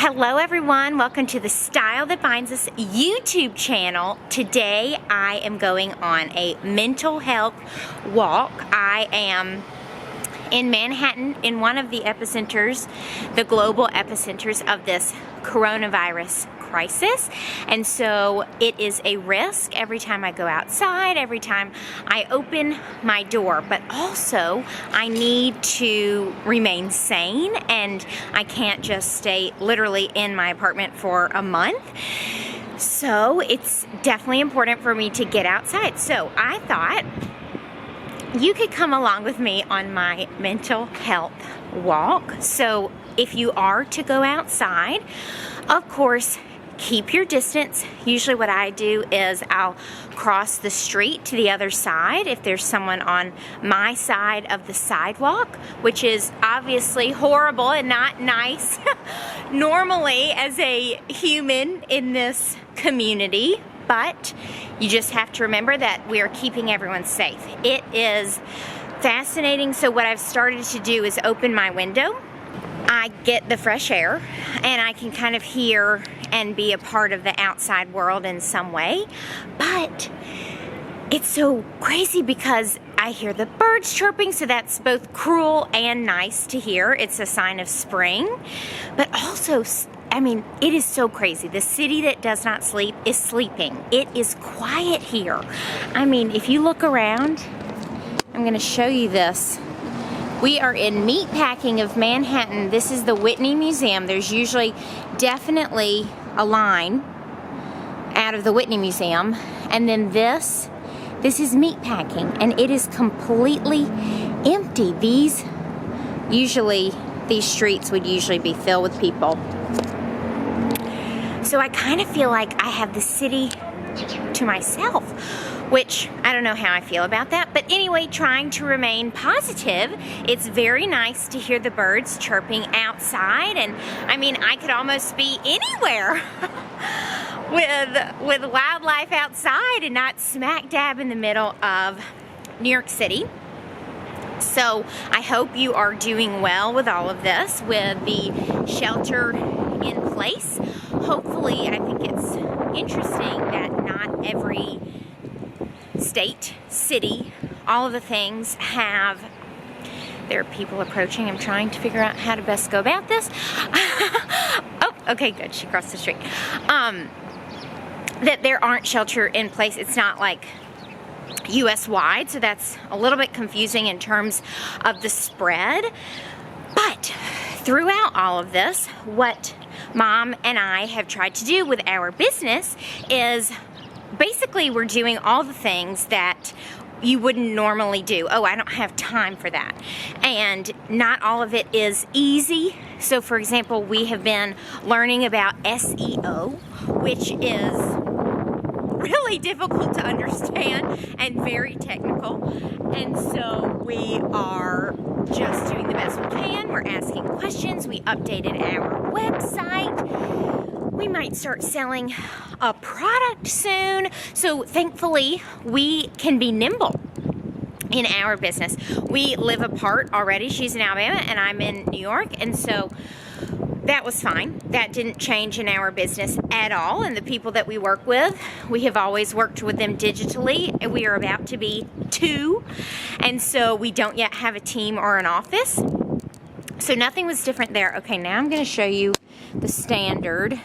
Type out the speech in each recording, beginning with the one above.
Hello everyone, welcome to the Style That Binds Us YouTube channel. Today I am going on a mental health walk. I am in Manhattan, in one of the epicenters, the global epicenters of this coronavirus crisis. And so it is a risk every time I go outside, every time I open my door, but also I need to remain sane and I can't just stay literally in my apartment for a month. So it's definitely important for me to get outside. So I thought you could come along with me on my mental health walk. So if you are to go outside, of course, keep your distance. Usually what I do is I'll cross the street to the other side if there's someone on my side of the sidewalk, which is obviously horrible and not nice normally as a human in this community. But you just have to remember that we are keeping everyone safe. It is fascinating. So what I've started to do is open my window. I get the fresh air and I can kind of hear and be a part of the outside world in some way. But it's so crazy because I hear the birds chirping, so that's both cruel and nice to hear. It's a sign of spring. But also, I mean, it is so crazy. The city that does not sleep is sleeping. It is quiet here. I mean, if you look around, I'm going to show you this. We are in Meatpacking of Manhattan. This is the Whitney Museum. There's usually definitely a line out of the Whitney Museum. And then this is Meatpacking, and it is completely empty. These streets would usually be filled with people. So I kind of feel like I have the city to myself, which I don't know how I feel about that. But anyway, trying to remain positive. It's very nice to hear the birds chirping outside. And I mean, I could almost be anywhere with wildlife outside and not smack dab in the middle of New York City. So I hope you are doing well with all of this, with the shelter in place. Hopefully, I think it's interesting that not every state, city, all of the things have, there are people approaching. I'm trying to figure out how to best go about this. Oh, okay, good. She crossed the street. That there aren't shelter in place. It's not like US wide, so that's a little bit confusing in terms of the spread. But throughout all of this, what Mom and I have tried to do with our business is basically we're doing all the things that you wouldn't normally do. Oh, I don't have time for that. And not all of it is easy. So for example, we have been learning about SEO, which is really difficult to understand and very technical. And so we are just doing the best we can. We're asking questions. We updated our website. We might start selling a product soon. So thankfully, we can be nimble in our business. We live apart already. She's in Alabama and I'm in New York. And so that was fine. That didn't change in our business at all. And the people that we work with, we have always worked with them digitally. And we are about to be 2. And so we don't yet have a team or an office. So nothing was different there. Okay, now I'm going to show you the Standard.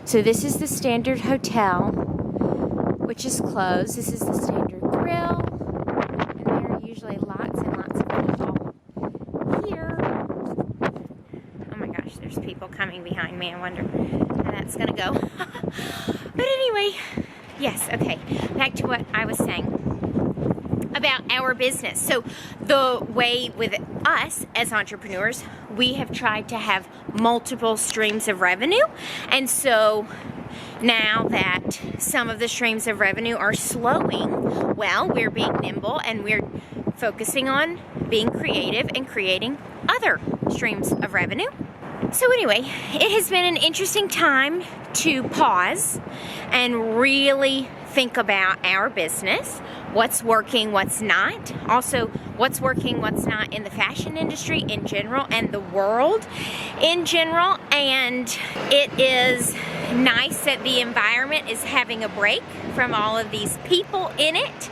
So this is the Standard Hotel, which is closed. This is the Standard Grill. And there are usually lots and lots of people here. There's people coming behind me. I wonder how that's gonna go. But anyway, yes, okay. Back to what I was saying about our business. So the way with us as entrepreneurs, we have tried to have multiple streams of revenue. And so now that some of the streams of revenue are slowing, well, we're being nimble and we're focusing on being creative and creating other streams of revenue. So anyway, it has been an interesting time to pause and really think about our business, what's working, what's not, also what's working, what's not in the fashion industry in general and the world in general. And it is nice that the environment is having a break from all of these people in it.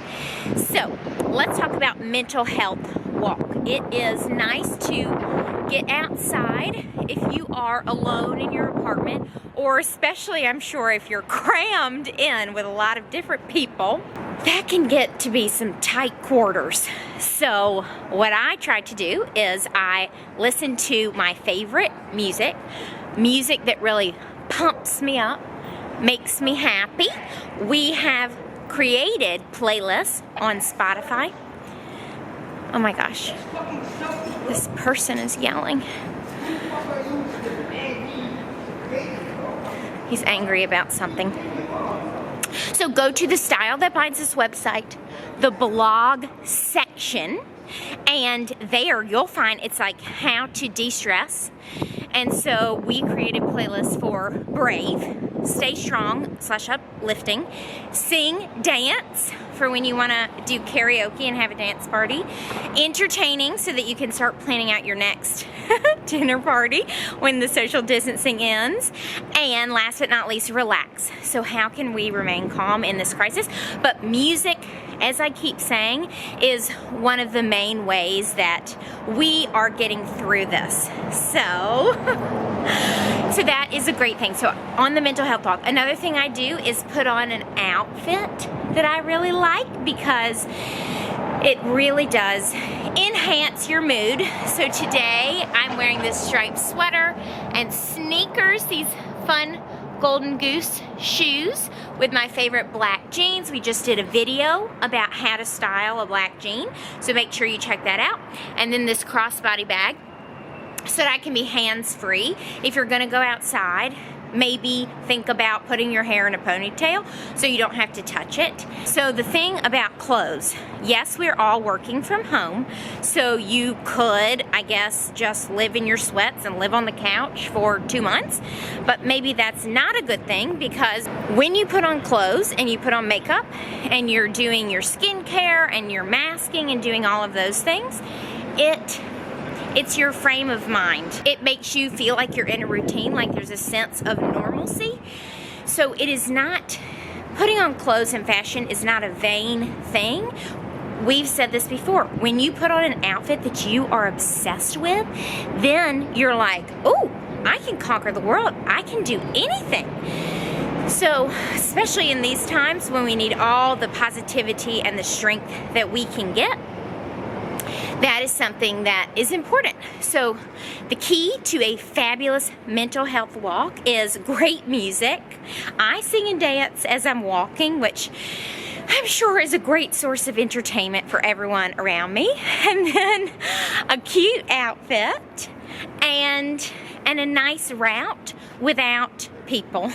So let's talk about mental health walk. It is nice to get outside if you are alone in your apartment, or especially, I'm sure, if you're crammed in with a lot of different people. That can get to be some tight quarters. So what I try to do is I listen to my favorite music that really pumps me up, makes me happy. We have created playlists on Spotify. Oh my gosh, this person is yelling. He's angry about something. So go to the Style That Binds Us website, the blog section, and there you'll find it's like how to de-stress. And so we created playlists for brave, stay strong / uplifting, sing, dance for when you want to do karaoke and have a dance party, entertaining so that you can start planning out your next dinner party when the social distancing ends, and last but not least, relax. So how can we remain calm in this crisis? But music, as I keep saying, is one of the main ways that we are getting through this. So that is a great thing. So on the mental health walk, another thing I do is put on an outfit that I really like, because it really does enhance your mood. So today I'm wearing this striped sweater and sneakers, these fun Golden Goose shoes with my favorite black jeans. We just did a video about how to style a black jean, so make sure you check that out. And then this crossbody bag so that I can be hands-free. If you're gonna go outside, maybe think about putting your hair in a ponytail so you don't have to touch it. So the thing about clothes, yes, we're all working from home, so you could, I guess, just live in your sweats and live on the couch for 2 months, but maybe that's not a good thing, because when you put on clothes and you put on makeup and you're doing your skincare and you're masking and doing all of those things, it's your frame of mind. It makes you feel like you're in a routine, like there's a sense of normalcy. So it is not, putting on clothes and fashion is not a vain thing. We've said this before. When you put on an outfit that you are obsessed with, then you're like, oh, I can conquer the world. I can do anything. So, especially in these times when we need all the positivity and the strength that we can get, that is something that is important. So the key to a fabulous mental health walk is great music. I sing and dance as I'm walking, which I'm sure is a great source of entertainment for everyone around me. And then a cute outfit and a nice route without people,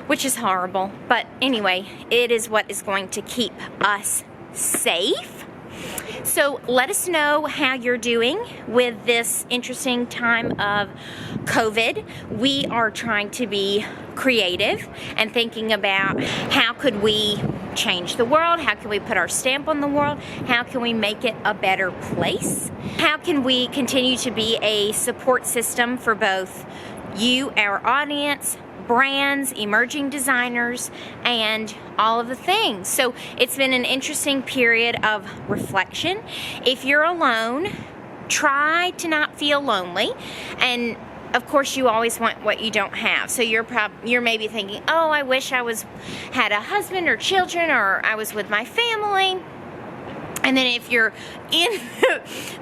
which is horrible. But anyway, it is what is going to keep us safe. So let us know how you're doing with this interesting time of COVID. We are trying to be creative and thinking about how could we change the world, how can we put our stamp on the world, how can we make it a better place, how can we continue to be a support system for both you, our audience, brands, emerging designers, and all of the things. So it's been an interesting period of reflection. If you're alone, try to not feel lonely, and of course you always want what you don't have. So you're maybe thinking, oh, I wish I had a husband or children, or I was with my family. And then if you're in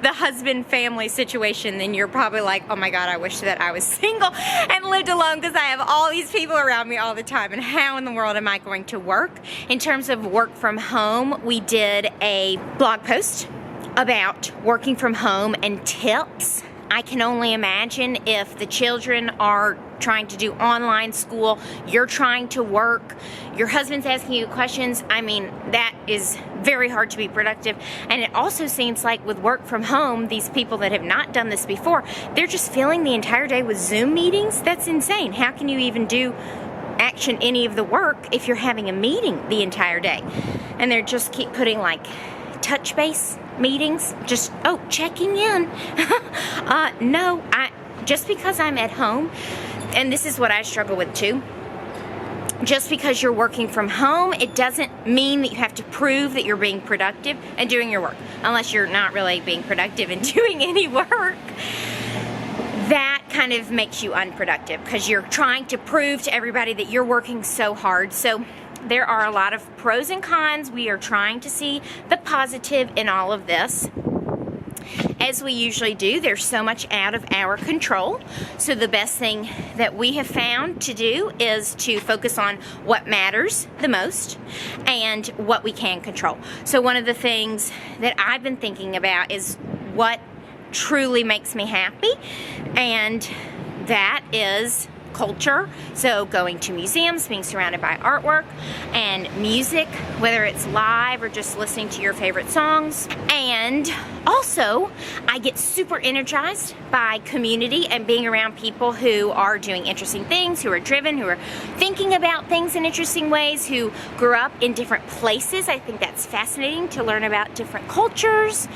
the husband-family situation, then you're probably like, oh my God, I wish that I was single and lived alone, because I have all these people around me all the time, and how in the world am I going to work? In terms of work from home, we did a blog post about working from home and tips. I can only imagine if the children are trying to do online school, you're trying to work, your husband's asking you questions. I mean, that is very hard to be productive. And it also seems like with work from home, these people that have not done this before, they're just filling the entire day with Zoom meetings. That's insane. How can you even do action any of the work if you're having a meeting the entire day? And they just keep putting like touch base meetings, just, checking in. No, just because I'm at home, and this is what I struggle with too, just because you're working from home, it doesn't mean that you have to prove that you're being productive and doing your work, unless you're not really being productive and doing any work. That kind of makes you unproductive because you're trying to prove to everybody that you're working so hard. So there are a lot of pros and cons. We are trying to see the positive in all of this. As we usually do, there's so much out of our control. So the best thing that we have found to do is to focus on what matters the most and what we can control. So one of the things that I've been thinking about is what truly makes me happy, and that is culture. So going to museums, being surrounded by artwork and music, whether it's live or just listening to your favorite songs. And also, I get super energized by community and being around people who are doing interesting things, who are driven, who are thinking about things in interesting ways, who grew up in different places. I think that's fascinating to learn about different cultures.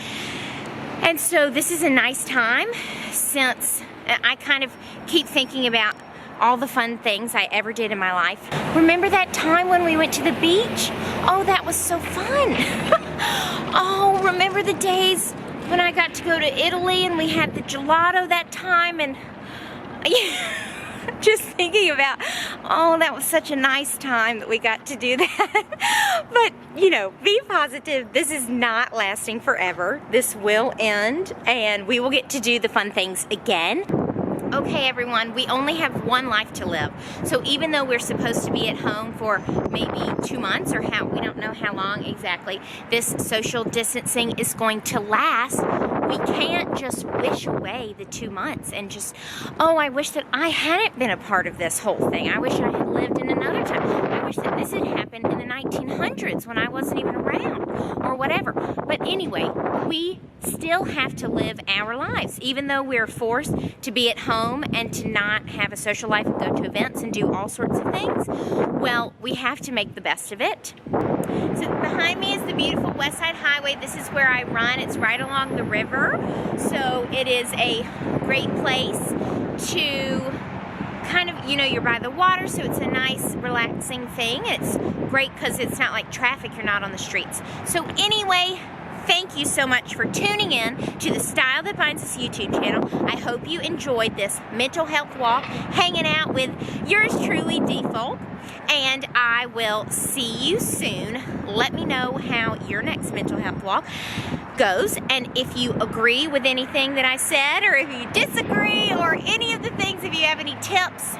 And so this is a nice time, since I kind of keep thinking about all the fun things I ever did in my life. Remember that time when we went to the beach? Oh, that was so fun. Oh, remember the days when I got to go to Italy and we had the gelato that time, and just thinking about, oh, that was such a nice time that we got to do that. But, you know, be positive. This is not lasting forever. This will end, and we will get to do the fun things again. Okay, everyone, we only have one life to live. So even though we're supposed to be at home for maybe 2 months, or we don't know how long exactly this social distancing is going to last, we can't just wish away the 2 months and just, oh, I wish that I hadn't been a part of this whole thing. I wish I had lived in another time. I wish that this had happened in the 1900s when I wasn't even around, or whatever. But anyway, we still have to live our lives, even though we're forced to be at home and to not have a social life and go to events and do all sorts of things. Well, we have to make the best of it. So behind me is the beautiful West Side Highway. This is where I run. It's right along the river. So it is a great place to kind of, you know, you're by the water, so it's a nice, relaxing thing. It's great because it's not like traffic, you're not on the streets. So anyway, thank you so much for tuning in to the Style That Binds Us YouTube channel. I hope you enjoyed this mental health walk, hanging out with yours truly, Dee Folk, and I will see you soon. Let me know how your next mental health walk goes, and if you agree with anything that I said, or if you disagree, or any of the things, if you have any tips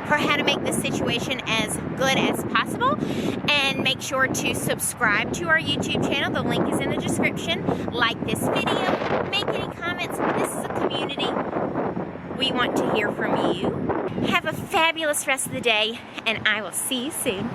for how to make this situation as good as possible. And make sure to subscribe to our YouTube channel. The link is in the description. Like this video, make any comments. This is a community. We want to hear from you. Have a fabulous rest of the day, and I will see you soon.